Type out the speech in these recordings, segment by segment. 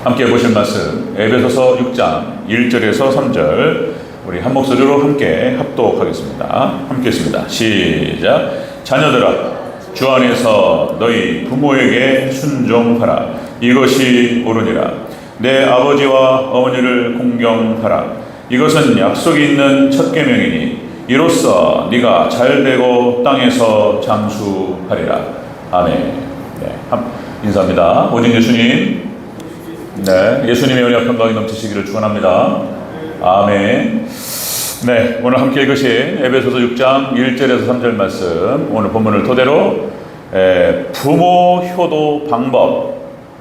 함께 보실 말씀 에베소서 6장 1절에서 3절 우리 한 목소리로 함께 합독하겠습니다. 함께 했습니다. 시작. 자녀들아 주 안에서 너희 부모에게 순종하라. 이것이 옳으니라. 내 아버지와 어머니를 공경하라. 이것은 약속이 있는 첫 계명이니 이로써 네가 잘되고 땅에서 장수하리라. 아멘. 네, 인사합니다. 오직 예수님. 네, 예수님의 은혜와 평강이 넘치시기를 축원합니다. 아멘. 네, 오늘 함께 읽으신 에베소서 6장 1절에서 3절 말씀, 오늘 본문을 토대로 부모 효도 방법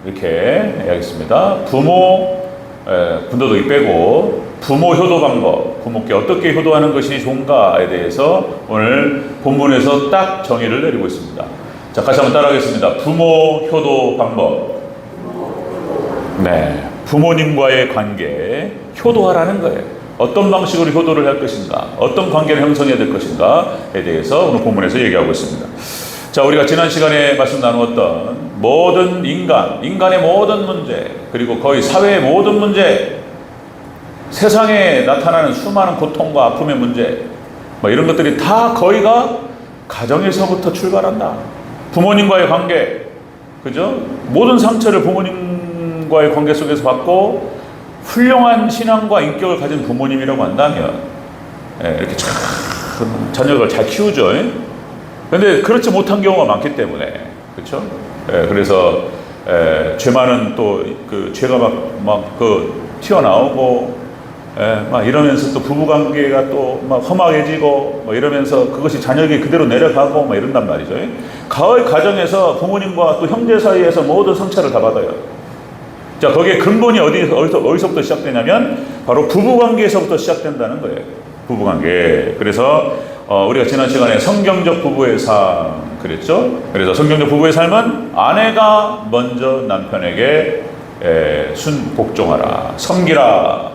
이렇게 하겠습니다. 부모 군더더기 빼고 부모 효도 방법, 부모께 어떻게 효도하는 것이 좋은가에 대해서 오늘 본문에서 딱 정의를 내리고 있습니다. 자, 같이 한번 따라하겠습니다. 부모 효도 방법. 네, 부모님과의 관계 효도하라는 거예요. 어떤 방식으로 효도를 할 것인가, 어떤 관계를 형성해야 될 것인가에 대해서 오늘 본문에서 얘기하고 있습니다. 자, 우리가 지난 시간에 말씀 나누었던 모든 인간의 모든 문제, 그리고 거의 사회의 모든 문제, 세상에 나타나는 수많은 고통과 아픔의 문제, 이런 것들이 다 거의가 가정에서부터 출발한다. 부모님과의 관계, 그죠? 모든 상처를 부모님과의 관계 속에서 받고 훌륭한 신앙과 인격을 가진 부모님이라고 한다면 이렇게 참 자녀를 잘 키우죠. 그런데 그렇지 못한 경우가 많기 때문에, 그렇죠? 그래서 죄 많은 또 그 죄가 막 튀어나오고 막 이러면서 또 부부관계가 또 막 험악해지고 막 이러면서 그것이 자녀에게 그대로 내려가고 막 이런단 말이죠. 가의 가정에서 부모님과 또 형제 사이에서 모든 상처를 다 받아요. 자, 거기에 근본이 어디서부터 시작되냐면 바로 부부관계에서부터 시작된다는 거예요. 부부관계. 그래서 우리가 지난 시간에 성경적 부부의 삶 그랬죠. 그래서 성경적 부부의 삶은 아내가 먼저 남편에게 복종하라, 섬기라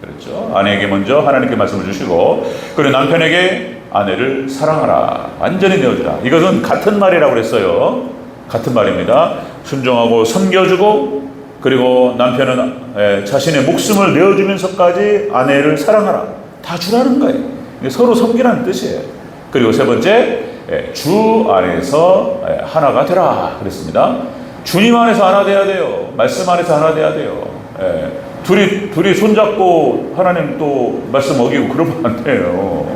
그랬죠. 아내에게 먼저 하나님께 말씀을 주시고, 그리고 남편에게 아내를 사랑하라, 완전히 내어주라. 이것은 같은 말이라고 그랬어요. 같은 말입니다. 순종하고 섬겨주고, 그리고 남편은 자신의 목숨을 내어주면서까지 아내를 사랑하라, 다 주라는 거예요. 서로 섬기라는 뜻이에요. 그리고 세 번째, 주 안에서 하나가 되라 그랬습니다. 주님 안에서 하나 돼야 돼요. 말씀 안에서 하나 돼야 돼요. 둘이 손잡고 하나님 또 말씀 어기고 그러면 안 돼요.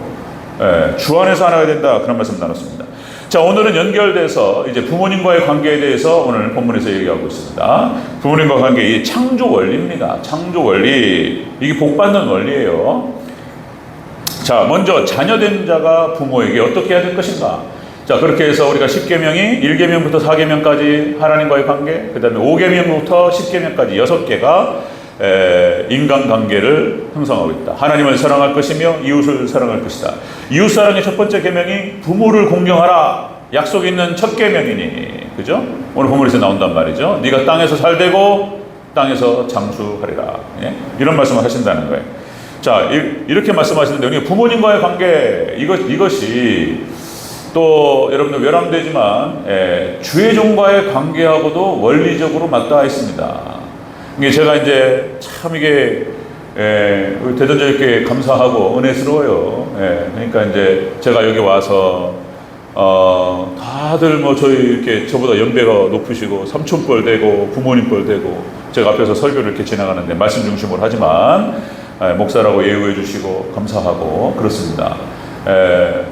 주 안에서 하나가 된다, 그런 말씀 나눴습니다. 자, 오늘은 연결돼서 이제 부모님과의 관계에 대해서 오늘 본문에서 얘기하고 있습니다. 부모님과 관계, 이 창조 원리입니다. 창조 원리, 이게 복받는 원리예요. 자, 먼저 자녀된 자가 부모에게 어떻게 해야 될 것인가. 자, 그렇게 해서 우리가 10계명이 1계명부터 4계명까지 하나님과의 관계, 그 다음에 5계명부터 10계명까지 6개가 인간관계를 형성하고 있다. 하나님을 사랑할 것이며 이웃을 사랑할 것이다. 이웃사랑의 첫 번째 계명이 부모를 공경하라, 약속 있는 첫 계명이니, 그죠? 오늘 본문에서 나온단 말이죠. 네가 땅에서 살되고 땅에서 장수하리라. 예? 이런 말씀을 하신다는 거예요. 자, 이렇게 말씀하시는데 우리 부모님과의 관계, 이것이 또 여러분들 외람되지만 주의 종과의 관계하고도 원리적으로 맞닿아 있습니다. 이게 제가 이제 참 이게 대전자님께 감사하고 은혜스러워요. 그러니까 이제 제가 여기 와서 다들 뭐 저희 이렇게 저보다 연배가 높으시고 삼촌뻘 되고 부모님뻘 되고 제가 앞에서 설교를 이렇게 지나가는데 말씀 중심으로 하지만 목사라고 예우해 주시고 감사하고 그렇습니다.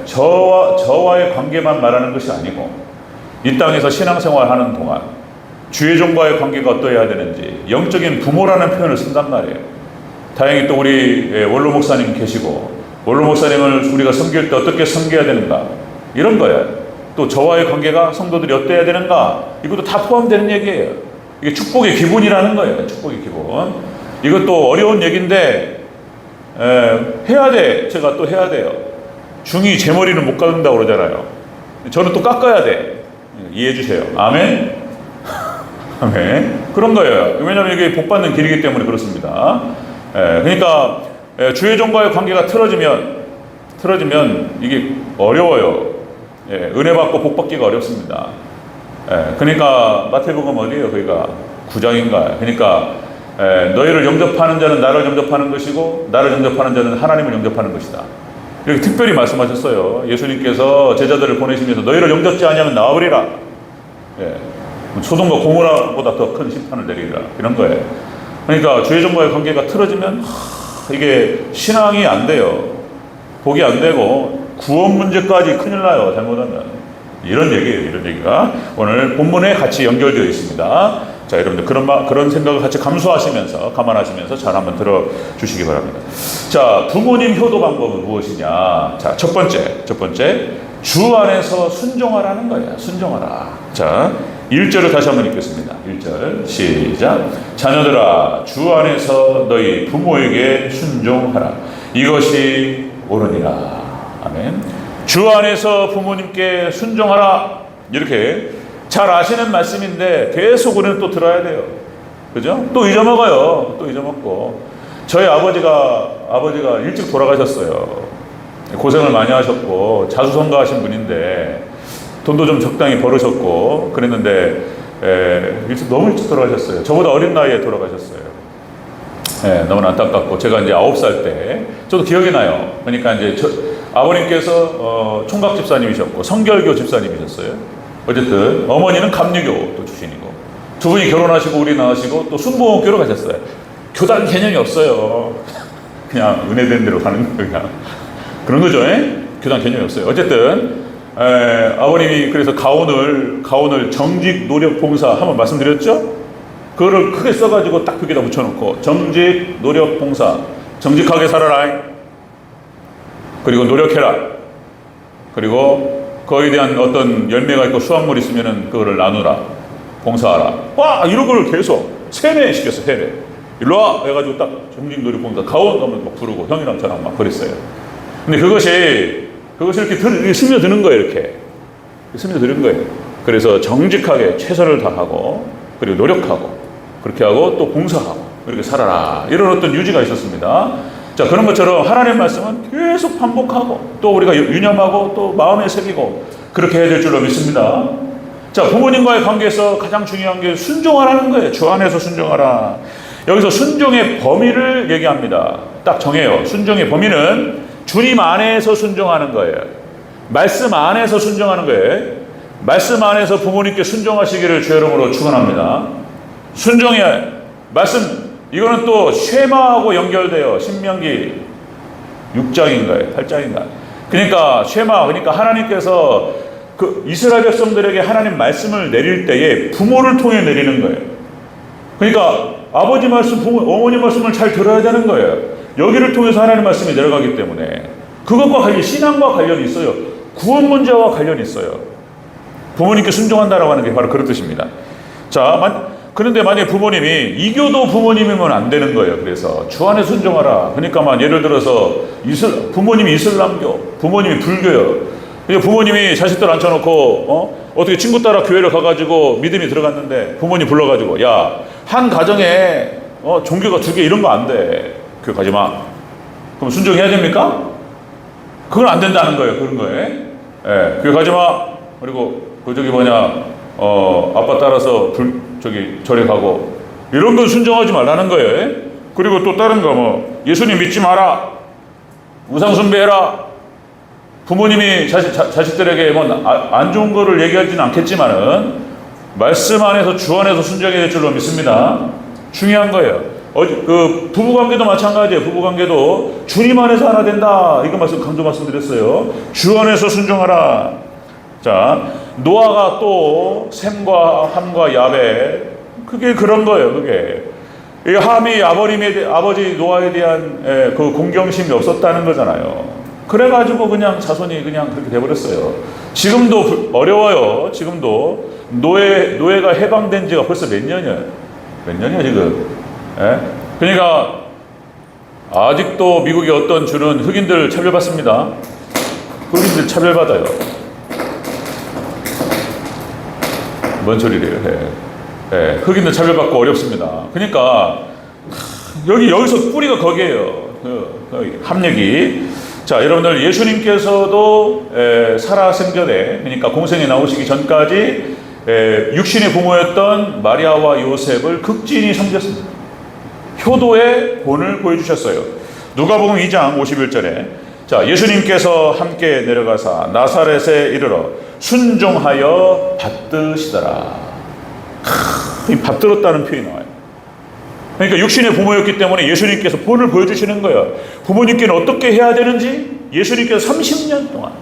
저와의 관계만 말하는 것이 아니고 이 땅에서 신앙생활 하는 동안 주의 종과의 관계가 어떠해야 되는지 영적인 부모라는 표현을 쓴단 말이에요. 다행히 또 우리 원로 목사님 계시고 원로 목사님을 우리가 섬길 때 어떻게 섬겨야 되는가, 이런 거예요. 또 저와의 관계가 성도들이 어떠해야 되는가, 이것도 다 포함되는 얘기예요. 이게 축복의 기본이라는 거예요. 축복의 기본. 이것도 어려운 얘기인데 해야 돼. 제가 또 해야 돼요. 중이 제 머리는 못 깎는다고 그러잖아요. 저는 또 깎아야 돼. 이해해 주세요. 아멘. 아멘. 그런 거예요. 왜냐하면 이게 복받는 길이기 때문에 그렇습니다. 그러니까 주의 종과의 관계가 틀어지면 이게 어려워요. 은혜 받고 복 받기가 어렵습니다. 그러니까 마태복음 어디예요? 거기가 9장인가요? 그러니까 너희를 영접하는 자는 나를 영접하는 것이고 나를 영접하는 자는 하나님을 영접하는 것이다. 이렇게 특별히 말씀하셨어요. 예수님께서 제자들을 보내시면서 너희를 영접지 아니하면 나와버리라. 소돔과 고모라보다 더 큰 심판을 내리리라. 이런 거예요. 그러니까 주의종과의 관계가 틀어지면 이게 신앙이 안 돼요. 복이 안 되고 구원 문제까지 큰일 나요. 잘못하면. 이런 얘기예요. 이런 얘기가 오늘 본문에 같이 연결되어 있습니다. 자, 여러분들 그런 생각을 같이 감안하시면서 잘 한번 들어주시기 바랍니다. 자, 부모님 효도 방법은 무엇이냐? 자, 첫 번째 주 안에서 순종하라는 거예요. 순종하라. 자, 1절을 다시 한번 읽겠습니다. 1절 시작. 자녀들아 주 안에서 너희 부모에게 순종하라. 이것이 옳으니라. 아멘. 주 안에서 부모님께 순종하라. 이렇게 잘 아시는 말씀인데 계속 우리는 또 들어야 돼요. 그죠? 또 잊어먹어요. 또 잊어먹고. 저희 아버지가 일찍 돌아가셨어요. 고생을 많이 하셨고 자수성가하신 분인데 돈도 좀 적당히 벌으셨고 그랬는데 너무 일찍 돌아가셨어요. 저보다 어린 나이에 돌아가셨어요. 너무나 안타깝고 제가 이제 9살 때 저도 기억이 나요. 그러니까 이제 아버님께서 총각 집사님이셨고 성결교 집사님이셨어요. 어쨌든 어머니는 감리교 또 출신이고 두 분이 결혼하시고 우리 낳으시고 또 순복음교로 가셨어요. 교단 개념이 없어요. 그냥 은혜된 대로 가는 거예요. 그냥 그런 거죠. 교단 개념이 없어요. 어쨌든 아버님이 그래서 가온을 정직 노력 봉사 한번 말씀드렸죠. 그거를 크게 써가지고 딱 벽에다 붙여놓고 정직 노력 봉사, 정직하게 살아라. 그리고 노력해라. 그리고 거기에 대한 어떤 열매가 있고 수확물이 있으면은 그거를 나누라. 봉사하라. 와, 이런 걸 계속 세뇌시켰어. 세뇌. 일로 와 해가지고 딱 정직 노력 봉사 가온 하면 막 부르고 형이랑 저랑 막 그랬어요. 근데 그것이 이렇게 스며드는 거예요. 이렇게 스며드는 거예요. 그래서 정직하게 최선을 다하고 그리고 노력하고 그렇게 하고 또 봉사하고 이렇게 살아라. 이런 어떤 유지가 있었습니다. 자, 그런 것처럼 하나님의 말씀은 계속 반복하고 또 우리가 유념하고 또 마음에 새기고 그렇게 해야 될 줄로 믿습니다. 자, 부모님과의 관계에서 가장 중요한 게 순종하라는 거예요. 주 안에서 순종하라. 여기서 순종의 범위를 얘기합니다. 딱 정해요. 순종의 범위는 주님 안에서 순종하는 거예요. 말씀 안에서 순종하는 거예요. 말씀 안에서 부모님께 순종하시기를 주의 이름으로 축원합니다. 순종의 말씀, 이거는 또 쉐마하고 연결돼요. 신명기 6장인가요? 8장인가? 그러니까 쉐마, 그러니까 하나님께서 그 이스라엘 백성들에게 하나님 말씀을 내릴 때에 부모를 통해 내리는 거예요. 그러니까 아버지 말씀, 어머니 말씀을 잘 들어야 되는 거예요. 여기를 통해서 하나님 말씀이 내려가기 때문에 그것과 신앙과 관련이 있어요. 구원 문제와 관련이 있어요. 부모님께 순종한다라고 하는 게 바로 그런 뜻입니다. 자, 그런데 만약에 부모님이 이교도 부모님이면 안 되는 거예요. 그래서 주 안에 순종하라. 그러니까 예를 들어서 부모님이 이슬람교, 부모님이 불교요. 부모님이 자식들 앉혀놓고 어떻게 친구 따라 교회를 가가지고 믿음이 들어갔는데 부모님 불러가지고 야, 한 가정에 종교가 2개 이런 거 안 돼. 교회 가지 마. 그럼 순종해야 됩니까? 그건 안 된다는 거예요. 그런 거에. 교회 가지 마. 그리고 아빠 따라서 절에 가고 이런 건 순종하지 말라는 거예요. 그리고 또 다른 거 예수님 믿지 마라. 우상 숭배해라. 부모님이 자식들에게 안 좋은 거를 얘기하지는 않겠지만은 말씀 안에서 주 안에서 순종해야 될 줄로 믿습니다. 중요한 거예요. 그 부부관계도 마찬가지예요. 부부관계도 주님 안에서 하나 된다. 이거 강조 말씀드렸어요. 주 안에서 순종하라. 자, 노아가 또 셈과 함과 야벳, 그게 그런 거예요. 그게 함이 아버지 노아에 대한 그 공경심이 없었다는 거잖아요. 그래가지고 그냥 자손이 그냥 그렇게 돼버렸어요. 지금도 어려워요. 지금도 노예가 해방된 지가 벌써 몇 년이야 지금. 그러니까 아직도 미국의 어떤 주는 흑인들 차별받습니다. 흑인들 차별받아요. 뭔 소리래요? 흑인들 차별받고 어렵습니다. 그러니까 여기서 뿌리가 거기에요. 합력이. 자, 여러분들 예수님께서도 살아생전에, 그러니까 공생에 나오시기 전까지 육신의 부모였던 마리아와 요셉을 극진히 섬겼습니다. 효도의 본을 보여주셨어요. 누가복음 2장 51절에 자, 예수님께서 함께 내려가사 나사렛에 이르러 순종하여 받드시더라. 이 받들었다는 표현이 나와요. 그러니까 육신의 부모였기 때문에 예수님께서 본을 보여주시는 거예요. 부모님께는 어떻게 해야 되는지 예수님께서 30년 동안,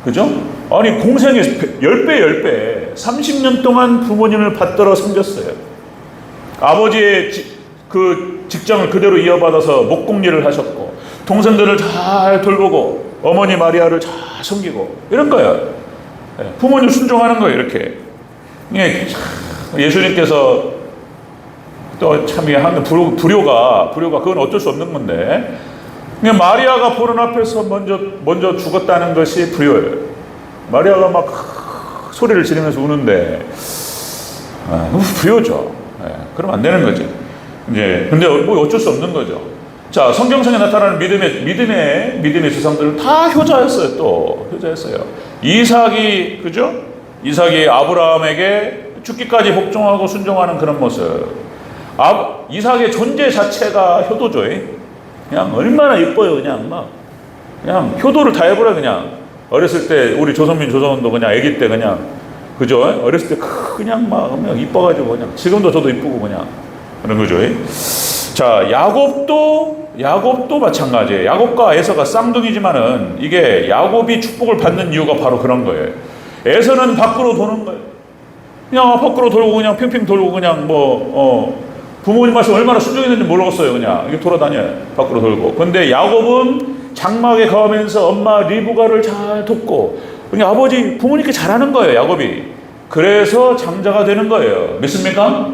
그죠? 아니, 공생에 10배 30년 동안 부모님을 받들어 섬겼어요. 아버지의 그 직장을 그대로 이어받아서 목공일을 하셨고, 동생들을 잘 돌보고, 어머니 마리아를 잘 섬기고, 이런 거예요. 부모님 순종하는 거예요, 이렇게. 예수님께서 또 참 한 불효가 그건 어쩔 수 없는 건데, 그냥 마리아가 보는 앞에서 먼저 죽었다는 것이 불효예요. 마리아가 막 소리를 지르면서 우는데, 불효죠. 그러면 안 되는 거죠. 이제 근데 뭐 어쩔 수 없는 거죠. 자, 성경상에 나타나는 믿음의 조상들은 다 효자였어요. 또 효자였어요. 이삭이, 그죠? 이삭이 아브라함에게 죽기까지 복종하고 순종하는 그런 모습. 이삭의 존재 자체가 효도죠. 그냥 얼마나 이뻐요. 그냥 효도를 다 해보라. 그냥 어렸을 때 우리 조선도 그냥 아기 때 그냥, 그죠? 어렸을 때 그냥 이뻐가지고 그냥, 지금도 저도 이쁘고 그냥 그런 거죠. 자, 야곱도 마찬가지예요. 야곱과 에서가 쌍둥이지만은 이게 야곱이 축복을 받는 이유가 바로 그런 거예요. 에서는 밖으로 도는 거예요. 그냥 밖으로 돌고 그냥 핑핑 돌고 그냥 부모님 말씀 얼마나 순종했는지 모르겠어요. 그냥 이게 돌아다녀요. 밖으로 돌고. 근데 야곱은 장막에 가면서 엄마 리브가를 잘 돕고 그냥 부모님께 잘하는 거예요. 야곱이. 그래서 장자가 되는 거예요. 믿습니까?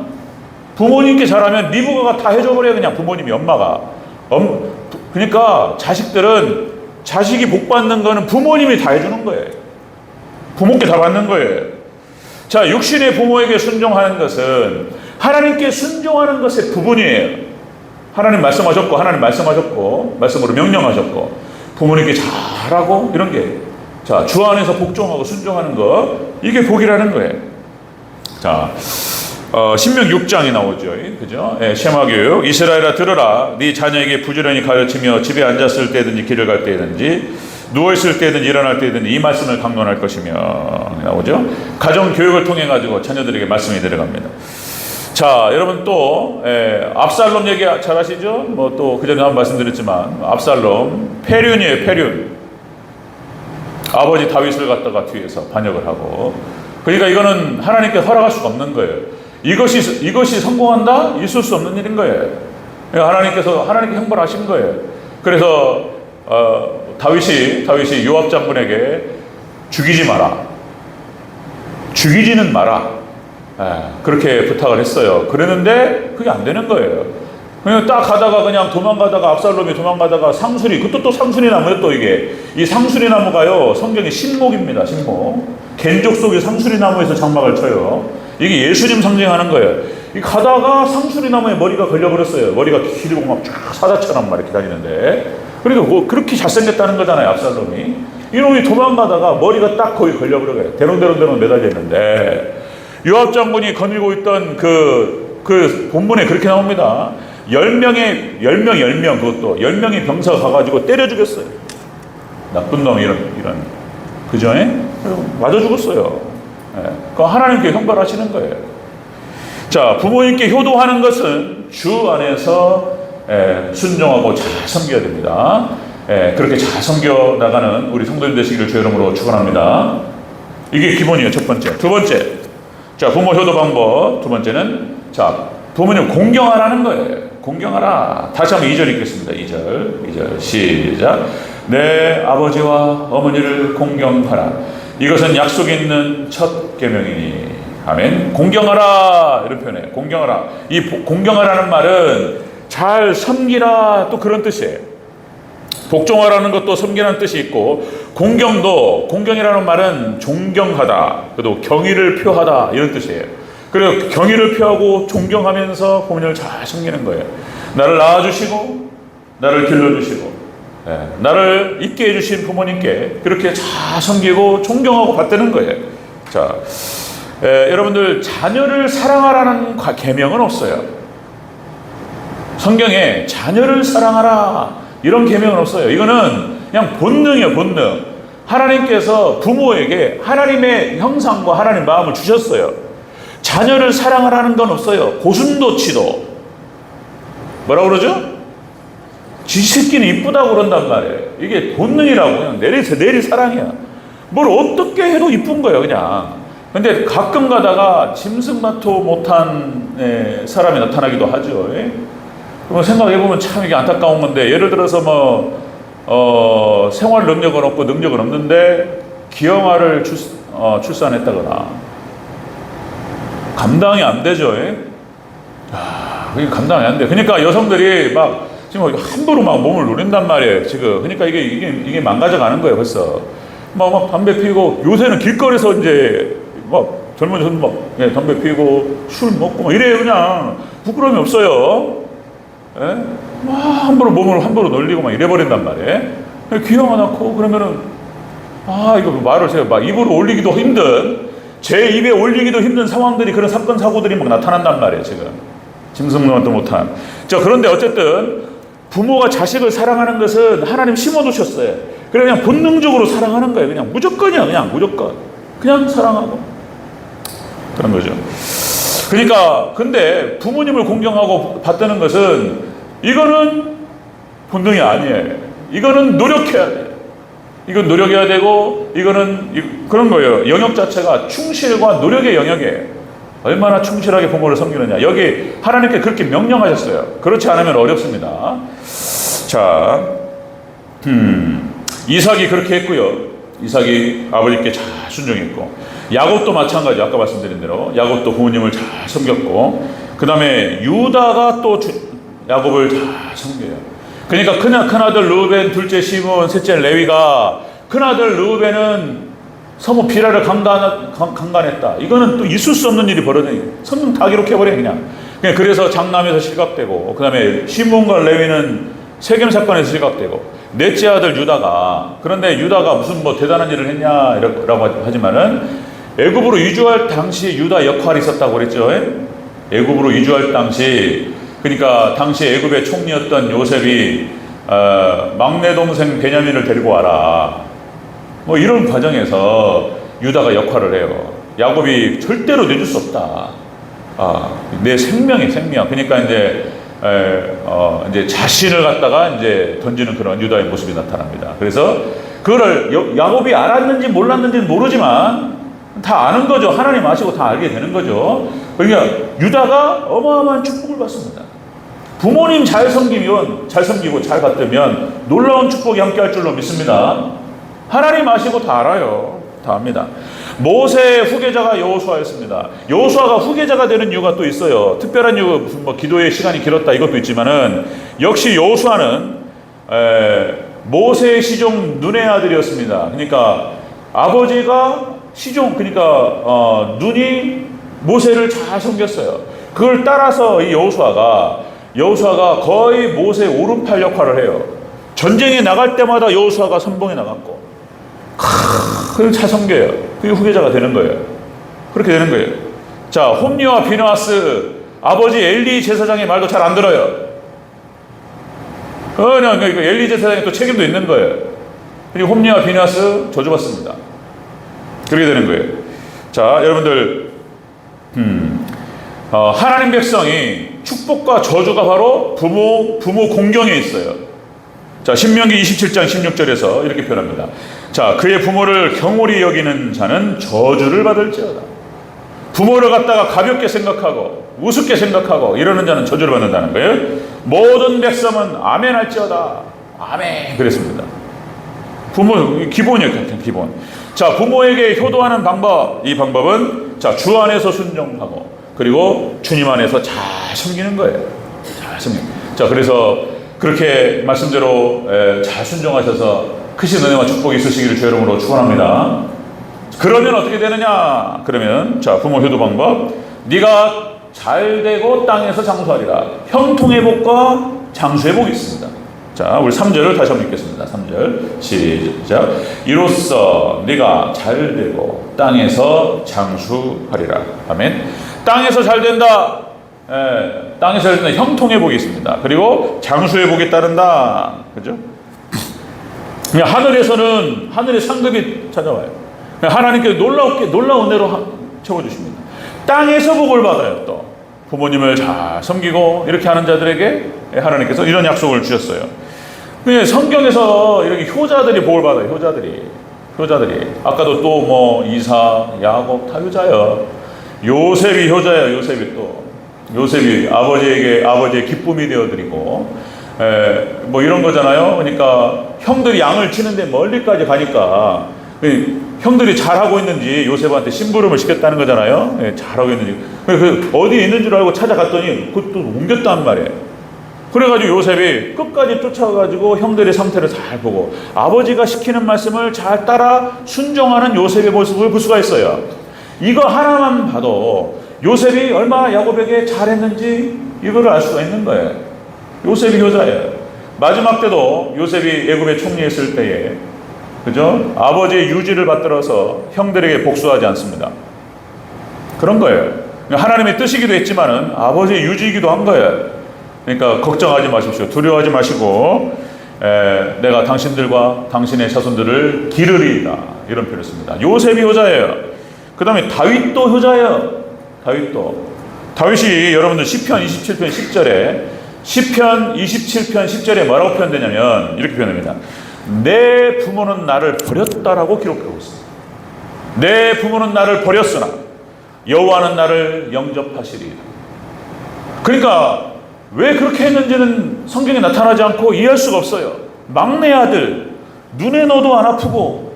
부모님께 잘하면 리브가가 다 해줘버려요. 그냥 부모님이, 엄마가. 그러니까 자식이 복 받는 거는 부모님이 다 해주는 거예요. 부모께 다 받는 거예요. 자, 육신의 부모에게 순종하는 것은 하나님께 순종하는 것의 부분이에요. 하나님 말씀하셨고 말씀으로 명령하셨고 부모님께 잘하고 이런 게, 자, 주 안에서 복종하고 순종하는 것, 이게 복이라는 거예요. 자, 신명 6장이 나오죠. 그죠? 쉐마교육. 이스라엘아 들으라. 네 자녀에게 부지런히 가르치며 집에 앉았을 때든지 길을 갈 때든지 누워있을 때든지 일어날 때든지 이 말씀을 강론할 것이며, 나오죠? 가정 교육을 통해 가지고 자녀들에게 말씀이 들어갑니다. 자, 여러분 또 압살롬 얘기 잘 아시죠? 또 그전에 한번 말씀드렸지만 압살롬 페륜이에요. 페륜. 아버지 다윗을 갖다가 뒤에서 반역을 하고, 그러니까 이거는 하나님께 허락할 수가 없는 거예요. 이것이 성공한다? 있을 수 없는 일인 거예요. 하나님께 형벌하신 거예요. 그래서 다윗이 요압 장군에게 죽이지는 마라. 그렇게 부탁을 했어요. 그랬는데 그게 안 되는 거예요. 그냥 딱 가다가 그냥 압살롬이 도망가다가 그것도 또 상수리 나무예요. 또 이 상수리 나무가요, 성경의 신목입니다. 신목. 겐족 속의 상수리 나무에서 장막을 쳐요. 이게 예수님 상징하는 거예요. 가다가 상수리 나무에 머리가 걸려버렸어요. 머리가 길고 막 쫙 사자처럼 막 이렇게 다니는데, 그러니까 그렇게 잘생겼다는 거잖아요. 압살롬이. 이놈이 도망가다가 머리가 딱 거기 걸려버려요. 대롱대롱 매달려 있는데, 요압 장군이 거닐고 있던 그 본문에 그렇게 나옵니다. 10명의 병사가 가가지고 때려 죽였어요. 나쁜 놈, 이런. 그죠? 맞아 죽었어요. 그거 하나님께 형벌하시는 거예요. 자, 부모님께 효도하는 것은 주 안에서 순종하고 잘 섬겨야 됩니다. 그렇게 잘 섬겨 나가는 우리 성도님 되시기를 주의 이름으로 축원합니다. 이게 기본이에요. 첫 번째. 두 번째. 자, 부모 효도 방법. 두 번째는, 자, 부모님 공경하라는 거예요. 공경하라. 다시 한번 2절 읽겠습니다. 2절 시작. 내 아버지와 어머니를 공경하라. 이것은 약속이 있는 첫 계명이니. 아멘. 공경하라. 이런 표현이에요. 공경하라. 이 공경하라는 말은 잘 섬기라, 또 그런 뜻이에요. 복종하라는 것도 섬기라는 뜻이 있고, 공경이라는 말은 존경하다, 그리고 경의를 표하다, 이런 뜻이에요. 그리고 경의를 표하고 존경하면서 부모님을 잘 섬기는 거예요. 나를 낳아주시고 나를 길러주시고 나를 있게 해주신 부모님께 그렇게 잘 섬기고 존경하고 받드는 거예요. 자, 여러분들 자녀를 사랑하라는 계명은 없어요. 성경에 자녀를 사랑하라 이런 계명은 없어요. 이거는 그냥 본능이에요. 본능. 하나님께서 부모에게 하나님의 형상과 하나님의 마음을 주셨어요. 자녀를 사랑하라는 건 없어요. 고슴도치도 뭐라고 그러죠? 지 새끼는 이쁘다고 그런단 말이에요. 이게 본능이라고. 그냥 내리 사랑이야. 뭘 어떻게 해도 이쁜 거예요, 그냥. 근데 가끔 가다가 짐승마토 못한 사람이 나타나기도 하죠. 그럼 생각해보면 참 이게 안타까운 건데, 예를 들어서 생활 능력은 없고 능력은 없는데 기형아를 출산했다거나 감당이 안 되죠. 그게 감당이 안 돼. 그러니까 여성들이 막 지금 함부로 막 몸을 누린단 말이에요. 지금 그러니까 이게 망가져가는 거예요. 벌써 막 담배 피고, 요새는 길거리에서 이제 막 젊은 여성 막 담배 피고 술 먹고 막 이래요. 그냥 부끄러움이 없어요. 막 함부로 몸을 함부로 놀리고 막 이래버린단 말이에요. 귀여워 낳고 그러면은 이거 말을 제가 막 입으로 올리기도 힘든, 제 입에 올리기도 힘든 상황들이, 그런 사건 사고들이 막 나타난단 말이에요. 지금 짐승만도 못한. 자, 그런데 어쨌든 부모가 자식을 사랑하는 것은 하나님 심어두셨어요. 그래 그냥 본능적으로 사랑하는 거예요. 그냥 무조건이야. 그냥 무조건 그냥 사랑하고 그런 거죠. 그러니까 근데 부모님을 공경하고 받드는 것은 이거는 본능이 아니에요. 이거는 노력해야 돼요. 이건 노력해야 되고, 이거는 그런 거예요. 영역 자체가 충실과 노력의 영역이에요. 얼마나 충실하게 부모를 섬기느냐. 여기 하나님께 그렇게 명령하셨어요. 그렇지 않으면 어렵습니다. 자, 이삭이 그렇게 했고요. 이삭이 아버지께 잘 순종했고, 야곱도 마찬가지. 아까 말씀드린 대로 야곱도 부모님을 잘 섬겼고, 그 다음에 유다가 또 야곱을 잘 섬겨요. 그러니까 큰아들 르우벤, 둘째 시몬, 셋째 레위가, 큰아들 르우벤은 서모 비라를 강간했다. 이거는 또 있을 수 없는 일이 벌어져요. 성경 다 기록해버려요. 그냥 그래서 장남에서 실각되고, 그 다음에 시몬과 레위는 세겜 사건에서 실각되고, 넷째 아들 유다가, 그런데 유다가 무슨 대단한 일을 했냐라고 하지만은 애굽으로 이주할 당시 유다 역할이 있었다고 그랬죠. 애굽으로 이주할 당시, 그러니까 당시 애굽의 총리였던 요셉이 막내 동생 베냐민을 데리고 와라. 이런 과정에서 유다가 역할을 해요. 야곱이 절대로 내줄 수 없다. 내 생명이 생명. 그러니까 이제 자신을 갖다가 이제 던지는 그런 유다의 모습이 나타납니다. 그래서 그거를 야곱이 알았는지 몰랐는지는 모르지만 다 아는 거죠. 하나님 아시고 다 알게 되는 거죠. 그러니까 유다가 어마어마한 축복을 받습니다. 부모님 잘 섬기고 잘 받들면 놀라운 축복이 함께할 줄로 믿습니다. 하나님 아시고 다 알아요. 다 압니다. 모세의 후계자가 여호수아였습니다. 여호수아가 후계자가 되는 이유가 또 있어요. 특별한 이유, 무슨 기도의 시간이 길었다 이것도 있지만은, 역시 여호수아는 모세의 시종 눈의 아들이었습니다. 그러니까 아버지가 시종, 그러니까 눈이 모세를 잘 섬겼어요. 그걸 따라서 이 여호수아가 거의 모세의 오른팔 역할을 해요. 전쟁에 나갈 때마다 여호수아가 선봉에 나갔고, 그걸 잘 섬겨요. 그게 후계자가 되는 거예요. 그렇게 되는 거예요. 자, 홈리와 비느하스, 아버지 엘리 제사장의 말도 잘 안 들어요. 그냥 엘리 제사장의 또 책임도 있는 거예요. 그리고 홈리와 비느하스 저주받습니다. 그렇게 되는 거예요. 자, 여러분들, 하나님 백성이 축복과 저주가 바로 부모 공경에 있어요. 자, 신명기 27장 16절에서 이렇게 표현합니다. 자, 그의 부모를 경홀히 여기는 자는 저주를 받을지어다. 부모를 갖다가 가볍게 생각하고 우습게 생각하고 이러는 자는 저주를 받는다는 거예요. 모든 백성은 아멘 할지어다. 아멘. 그랬습니다. 부모 기본이에요. 기본. 자, 부모에게 효도하는 방법, 이 방법은 자, 주 안에서 순종하고, 그리고 주님 안에서 잘 섬기는 거예요. 잘 섬기는. 자, 그래서 그렇게 말씀대로 잘 순종하셔서 크신 은혜와 축복이 있으시기를 주 이름으로 축원합니다. 그러면 어떻게 되느냐? 그러면 자, 부모 효도 방법, 네가 잘 되고 땅에서 장수하리라. 형통의 복과 장수의 복이 있습니다. 자, 우리 3절을 다시 한번 읽겠습니다. 3절 시작. 이로써 네가 잘 되고 땅에서 장수하리라. 아멘. 땅에서 잘 된다. 땅에서 살 때는 형통의 복이 있습니다. 그리고 장수의 복이 따른다. 그죠? 하늘에서는 하늘의 상급이 찾아와요. 하나님께서 놀라운 은혜로 채워주십니다. 땅에서 복을 받아요. 또 부모님을 잘 섬기고 이렇게 하는 자들에게 하나님께서 이런 약속을 주셨어요. 성경에서 이렇게 효자들이 복을 받아요. 효자들이 아까도 또 뭐 이사, 야곱 다 효자예요. 요셉이 효자예요. 요셉이 아버지의 기쁨이 되어드리고 뭐 이런 거잖아요. 그러니까 형들이 양을 치는데 멀리까지 가니까 형들이 잘하고 있는지 요셉한테 심부름을 시켰다는 거잖아요. 잘하고 있는지. 어디에 있는 줄 알고 찾아갔더니 그것도 옮겼단 말이에요. 그래가지고 요셉이 끝까지 쫓아가가지고 형들의 상태를 잘 보고 아버지가 시키는 말씀을 잘 따라 순종하는 요셉의 모습을 볼 수가 있어요. 이거 하나만 봐도 요셉이 얼마나 야곱에게 잘했는지 이거를 알 수가 있는 거예요. 요셉이 효자예요. 마지막 때도 요셉이 애굽에 총리했을 때에 그죠? 아버지의 유지를 받들어서 형들에게 복수하지 않습니다. 그런 거예요. 하나님의 뜻이기도 했지만은 아버지의 유지이기도 한 거예요. 그러니까 걱정하지 마십시오. 두려워하지 마시고 내가 당신들과 당신의 자손들을 기르리이다. 이런 표현을 씁니다. 요셉이 효자예요. 그 다음에 다윗도 효자예요. 다윗이 여러분들 시편 27편 10절에 시편 27편 10절에 뭐라고 표현되냐면 이렇게 표현합니다. 내 부모는 나를 버렸다라고 기록하고 있습니다. 내 부모는 나를 버렸으나 여호와는 나를 영접하시리이다. 그러니까 왜 그렇게 했는지는 성경에 나타나지 않고 이해할 수가 없어요. 막내 아들 눈에 넣어도 안 아프고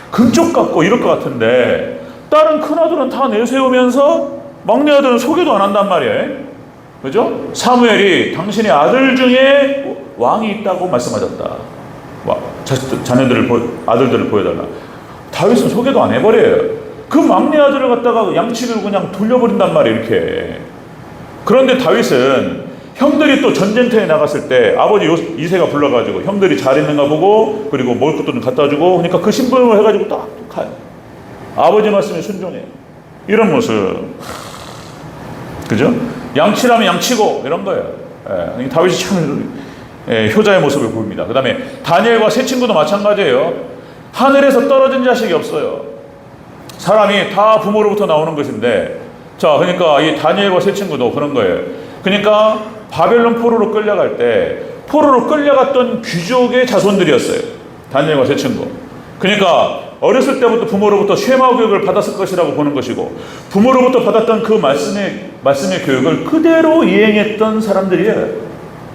금쪽 같고 이럴 것 같은데 다른 큰 아들은 다 내세우면서 막내 아들은 소개도 안 한단 말이에요. 그죠? 사무엘이 당신의 아들 중에 왕이 있다고 말씀하셨다. 아들들을 보여달라. 다윗은 소개도 안 해버려요. 그 막내 아들을 갖다가 양치를 그냥 돌려버린단 말이에요. 이렇게. 그런데 다윗은 형들이 또 전쟁터에 나갔을 때 아버지 이새가 불러가지고 형들이 잘 있는가 보고 그리고 먹을 것도 좀 갖다 주고 그러니까 그 심부름을 해가지고 딱 가요. 아버지 말씀에 순종해요. 이런 모습. 그죠? 양치라면 양치고 이런 거예요. 다윗이 참 효자의 모습을 보입니다. 그 다음에 다니엘과 세 친구도 마찬가지예요. 하늘에서 떨어진 자식이 없어요. 사람이 다 부모로부터 나오는 것인데 자 그러니까 이 다니엘과 세 친구도 그런 거예요. 그러니까 바벨론 포로로 끌려갈 때 포로로 끌려갔던 귀족의 자손들이었어요. 다니엘과 세 친구. 그러니까 어렸을 때부터 부모로부터 쉐마 교육을 받았을 것이라고 보는 것이고 부모로부터 받았던 그 말씀의 교육을 그대로 이행했던 사람들이에요.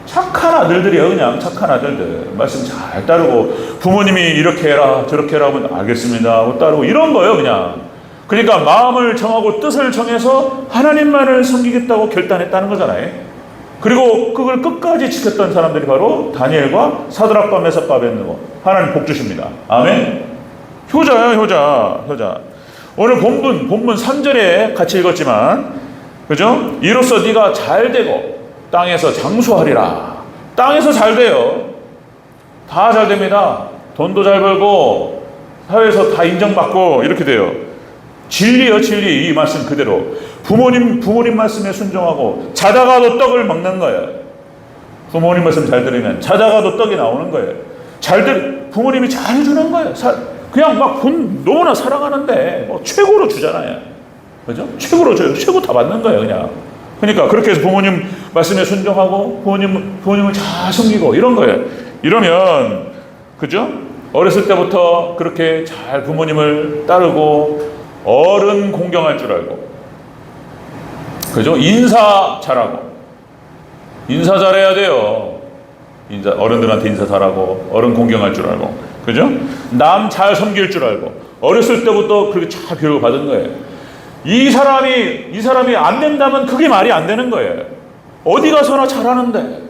착한 아들들이에요. 그냥 착한 아들들. 말씀 잘 따르고 부모님이 이렇게 해라 저렇게 해라 하면 알겠습니다 하고 따르고 이런 거예요. 그냥. 그러니까 마음을 정하고 뜻을 정해서 하나님만을 섬기겠다고 결단했다는 거잖아요. 그리고 그걸 끝까지 지켰던 사람들이 바로 다니엘과 사드락과 메삭과 아벳느고. 하나님 복 주십니다. 아멘. 효자예요. 효자. 오늘 본문 3절에 같이 읽었지만 그죠? 이로써 네가 잘 되고 땅에서 장수하리라. 땅에서 잘 돼요. 다 잘 됩니다. 돈도 잘 벌고 사회에서 다 인정받고 이렇게 돼요. 진리요, 진리. 이 말씀 그대로. 부모님 말씀에 순종하고 자다가도 떡을 먹는 거예요. 부모님 말씀 잘 들으면 자다가도 떡이 나오는 거예요. 부모님이 잘 주는 거예요. 그냥 막 너무나 사랑하는데 뭐 최고로 주잖아요. 그죠? 최고로 줘요. 최고 다 받는 거예요, 그냥. 그러니까 그렇게 해서 부모님 말씀에 순종하고 부모님을 잘 섬기고 이런 거예요. 이러면 그죠? 어렸을 때부터 그렇게 잘 부모님을 따르고 어른 공경할 줄 알고 그죠? 인사 잘하고 인사 잘해야 돼요. 어른들한테 인사 잘하고 어른 공경할 줄 알고 그죠? 남 잘 섬길 줄 알고 어렸을 때부터 그렇게 잘 교육을 받은 거예요. 이 사람이 안 된다면 그게 말이 안 되는 거예요. 어디 가서나 잘하는데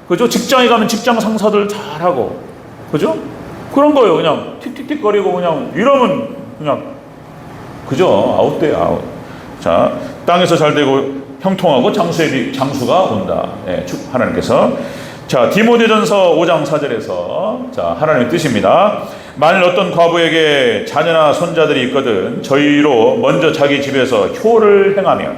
그죠? 직장에 가면 직장 상사들 잘하고 그죠? 그런 거예요. 그냥 틱틱틱거리고 그냥 이러면 그냥 그죠? 아웃돼요. 아웃. 자, 땅에서 잘 되고 형통하고 장수가 온다. 하나님께서. 자, 디모데전서 5장 4절에서 자, 하나님의 뜻입니다. 만일 어떤 과부에게 자녀나 손자들이 있거든 저희로 먼저 자기 집에서 효를 행하며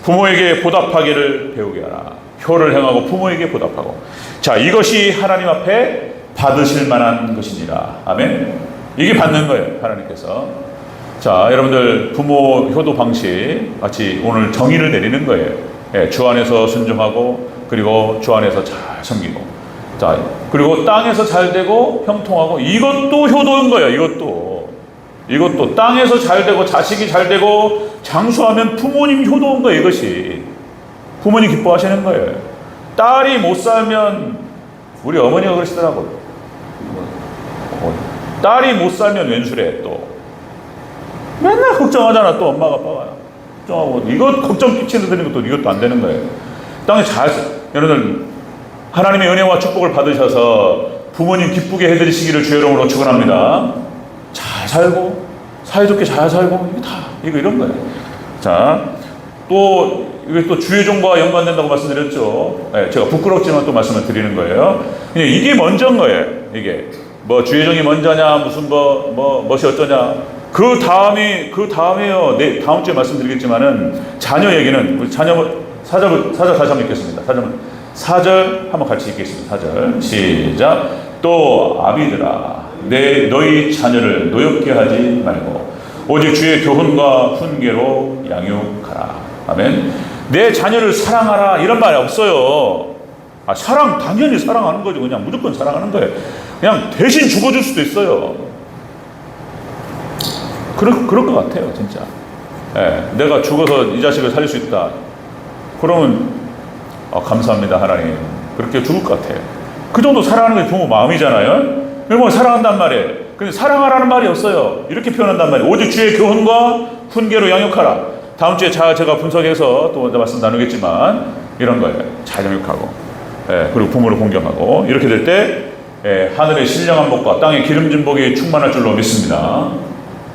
부모에게 보답하기를 배우게 하라. 효를 행하고 부모에게 보답하고. 자, 이것이 하나님 앞에 받으실 만한 것이니라. 아멘. 이게 받는 거예요, 하나님께서. 자, 여러분들 부모 효도 방식 마치 오늘 정의를 내리는 거예요. 예, 주 안에서 순종하고, 그리고 주 안에서 잘 섬기고, 자, 그리고 땅에서 잘 되고 형통하고. 이것도 효도인 거예요. 이것도 땅에서 잘 되고 자식이 잘 되고 장수하면 부모님 효도인 거예요. 이것이 부모님 기뻐하시는 거예요. 딸이 못 살면, 우리 어머니가 그러시더라고요. 딸이 못 살면 왼수래. 또 맨날 걱정하잖아. 또 엄마가 아빠가 걱정하고, 이것 걱정 끼치는 것도 이것도 안 되는 거예요. 땅에 잘, 여러분들 하나님의 은혜와 축복을 받으셔서 부모님 기쁘게 해드리시기를 주의 이름으로 축원합니다. 잘 살고 사이좋게 잘 살고, 이거 이런 거예요. 자, 또 이게 또 주의 종과 연관된다고 말씀드렸죠. 네, 제가 부끄럽지만 또 말씀을 드리는 거예요. 그냥 이게 먼저인 거예요. 이게 뭐 주의 종이 먼저냐, 무슨 멋이 어쩌냐. 그 다음에요. 네, 다음 주에 말씀드리겠지만은 자녀 얘기는 우리 사절 다시 한번 읽겠습니다. 4절 한번 같이 읽겠습니다. 4절 시작. 또 아비들아, 너희 자녀를 노엽게 하지 말고 오직 주의 교훈과 훈계로 양육하라. 아멘. 내 자녀를 사랑하라 이런 말이 없어요. 사랑 당연히 사랑하는 거죠. 그냥 무조건 사랑하는 거예요. 그냥 대신 죽어줄 수도 있어요. 그럴 것 같아요, 진짜. 예, 내가 죽어서 이 자식을 살릴 수 있다. 그러면 감사합니다, 하나님. 그렇게 죽을 것 같아요. 그 정도 사랑하는 게 부모 마음이잖아요. 여러분, 사랑한단 말이에요. 근데 사랑하라는 말이 없어요. 이렇게 표현한단 말이에요. 오직 주의 교훈과 훈계로 양육하라. 다음 주에 제가 분석해서 또 말씀 나누겠지만 이런 거예요. 잘 양육하고, 그리고 부모를 공경하고. 이렇게 될 때 하늘의 신령한 복과 땅의 기름진 복이 충만할 줄로 믿습니다.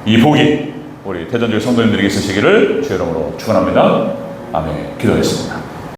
이 복이 우리 대전교회 성도님들에게 있으시기를 주의 이름으로 축원합니다. 아멘. 기도했습니다.